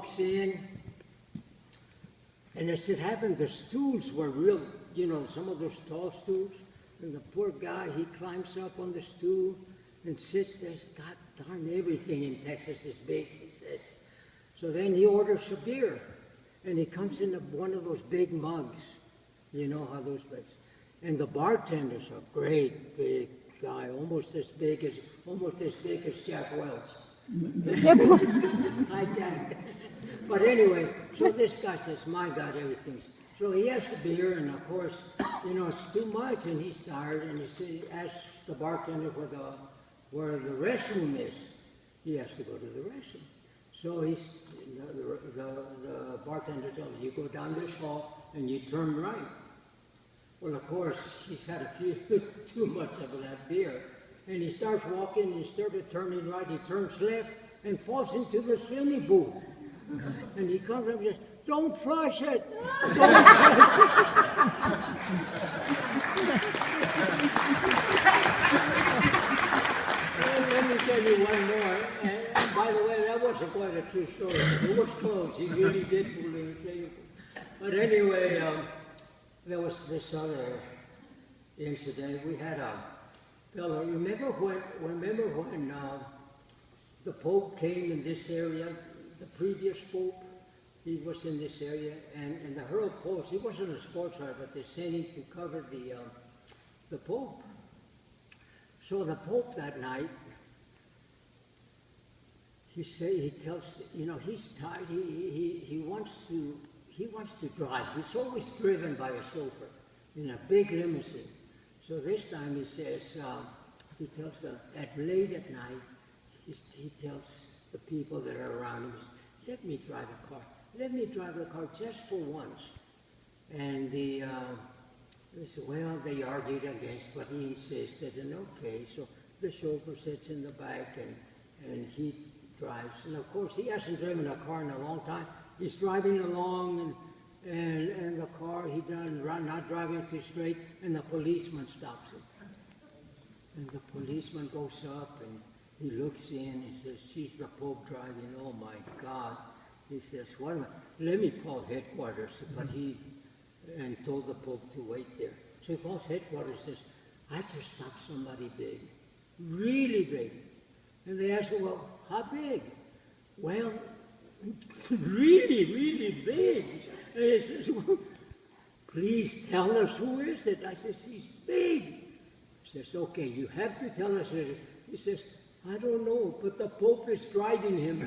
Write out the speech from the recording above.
walks in, and as it happened, the stools were real, you know, some of those tall stools. And the poor guy, he climbs up on the stool and sits there. God darn, everything in Texas is big, he said. So then he orders a beer, and he comes in one of those big mugs. You know how those big. And the bartender's a great big guy, almost as big as Jack Welch. Hi, Jack. But anyway, so this guy says, my God, everything's... So he has the beer, and of course, you know, it's too much, and he's tired, and he asks the bartender where the restroom is. He has to go to the restroom. So the bartender tells him, you go down this hall, and you turn right. Well, of course, he's had a few too much of that beer. And he starts walking, and instead of turning right, he turns left, and falls into the swimming pool. And he comes up and says, don't flush it! Don't Let me tell you one more. And by the way, that wasn't quite a true story. It was close. He really did pull in the swimming pool. But anyway, there was this other incident. We had a fellow. Remember when the Pope came in this area? The previous Pope, he was in this area, and the Herald Post, he wasn't a sports writer, but they sent him to cover the Pope. So the Pope that night, he tells, you know, he's tired. He wants to drive. He's always driven by a chauffeur in a big limousine. So this time he says, he tells them at late at night, he tells the people that are around him, let me drive a car. Let me drive the car just for once. And they said, well, they argued against, but he insisted, and okay. So the chauffeur sits in the back, and he drives. And of course, he hasn't driven a car in a long time. He's driving along, and the car, not driving too straight, and the policeman stops him. And the policeman goes up, and he looks in and says, sees the Pope driving, oh my God. He says, let me call headquarters, and told the Pope to wait there. So he calls headquarters and says, I just stopped somebody big, really big. And they ask him, well, how big? Well, really, really big. And he says, well, please tell us, who is it? I says, he's big. He says, okay, you have to tell us who it is. He says, I don't know, but the Pope is driving him.